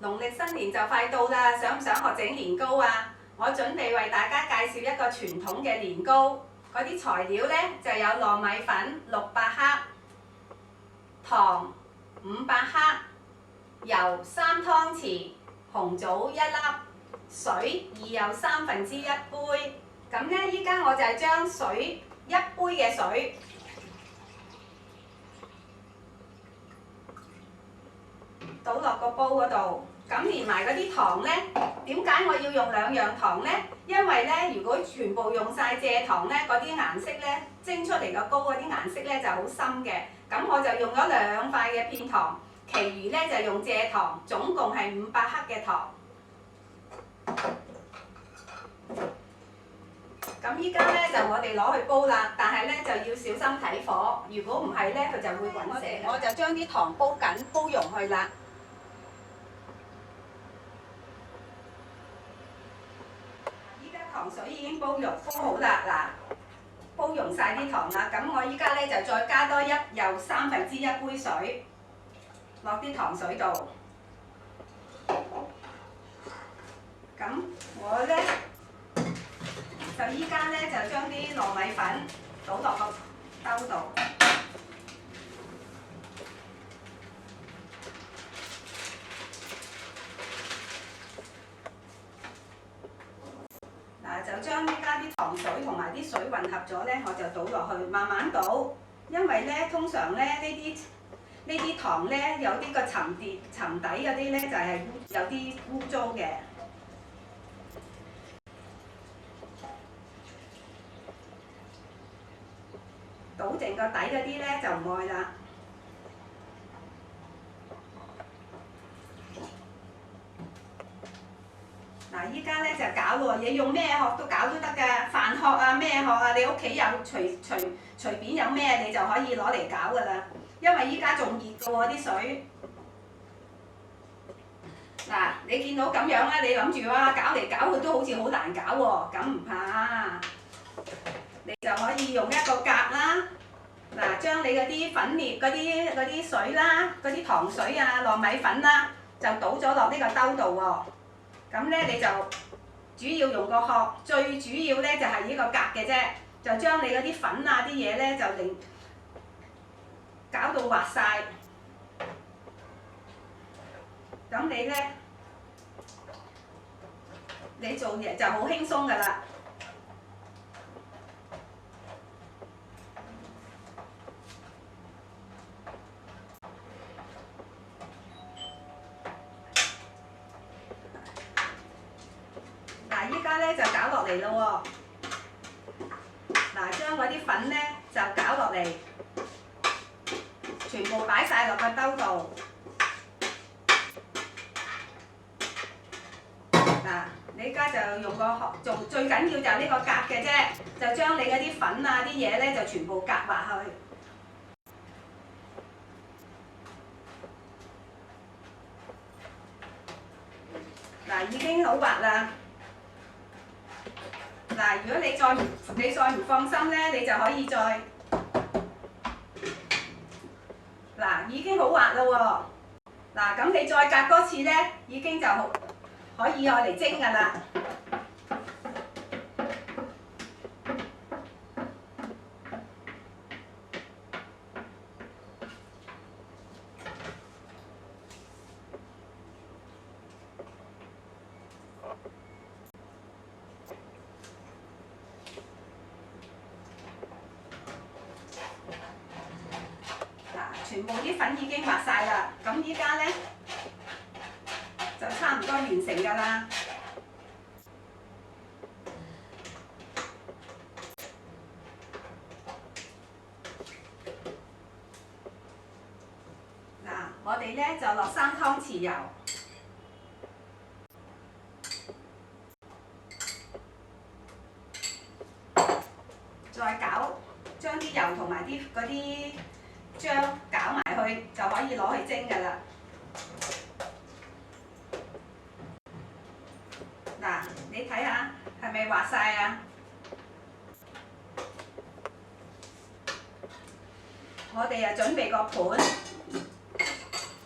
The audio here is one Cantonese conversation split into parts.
農曆新年就快到啦，想唔想學整年糕啊？我準備為大家介紹一個傳統嘅年糕，嗰啲材料呢，就有糯米粉600克、糖500克、油3湯匙、紅棗1粒、水2又1/3杯。咁呢，依家我就係將水1杯嘅水倒落個煲嗰度，咁連埋嗰啲糖呢，點解我要用2樣糖呢？因為呢，如果全部用晒蔗糖呢，嗰啲顏色呢，蒸出嚟個糕嗰啲顏色呢就好深嘅。咁我就用咗2塊嘅片糖，其餘呢就用蔗糖，總共係500克嘅糖。咁依家呢，就我哋攞去煲啦，但係呢，就要小心睇火，如果唔係呢，佢就會滾瀉。我就將啲糖煲緊，煲溶去啦。依家糖水已經煲好啦，嗱，煲溶晒啲糖啦。咁我依家呢，就再加多1又1/3杯水，落啲糖水度。咁我呢，就依家呢，就將啲糯米粉倒落個兜度。嗱，就將依家啲糖水同埋啲水混合咗呢，我就倒落去，慢慢倒。因為呢，通常呢，呢啲糖呢，有啲個沉底嗰啲呢，就係有啲污糟嘅。倒剩個底嗰啲呢，就唔愛啦。嗱，依家呢就攪喎，你用咩殼都攪都得㗎，飯殼啊咩殼啊，你屋企有隨便有咩你就可以攞嚟攪㗎啦。因為依家仲熱㗎喎啲水。嗱，你見到咁樣啦，你諗住哇攪嚟攪去都好似好難攪喎，咁唔怕，你就可以用一個格啦。嗱，將你嗰啲粉末嗰啲水啦，嗰啲糖水啊、糯米粉啦，就倒咗落呢個兜度喎。咁呢，你就主要用個殼，最主要呢就係呢個格嘅啫。就將你嗰啲粉啊啲嘢呢，就令搞到滑晒。咁你呢，你做嘢就好輕鬆㗎啦。嗱，依家呢就攪落嚟咯喎。嗱，將嗰啲粉呢就攪落嚟，全部擺晒落個兜度。嗱，你而家就用個殼，最緊要就係呢個格嘅啫，就將你嗰啲粉啊啲嘢呢就全部夾埋去。嗱，已經好滑啦。嗱，如果你再唔放心呢，你就可以再嗱，已經好滑啦喎。嗱，咁你再隔多次呢，已經就可以愛嚟蒸㗎啦。全部啲粉已經滑晒啦，咁依家呢，就差唔多完成㗎啦。嗱，我哋呢就落3湯匙油，再攪，將啲油同埋嗰啲漿攪埋去，就可以攞去蒸㗎啦。嗱，你睇下係咪滑晒啊？我哋啊準備個盤，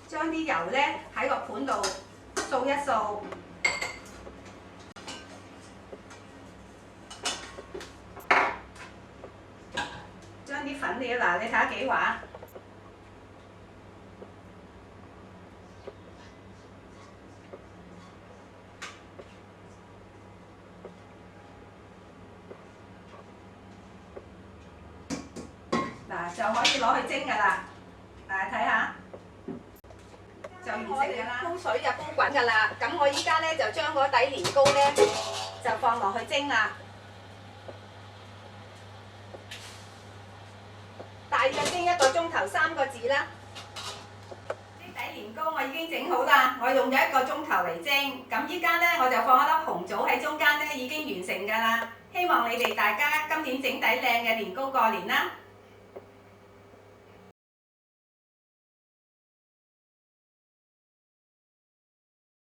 將啲油呢喺個盤度掃一掃。將啲粉料嗱，你睇下幾滑。嗱，就可以攞去蒸㗎啦。大家睇下，就完成㗎啦。煲水就煲滾㗎啦。咁我依家咧就將嗰底年糕咧就放落去蒸啦。大約蒸1個鐘頭3個字啦。啲底年糕我已經整好啦，我用咗1個鐘頭嚟蒸。咁依家咧我就放一粒紅棗喺中間咧，已經完成㗎啦。希望你哋大家今年整底靚嘅年糕過年啦！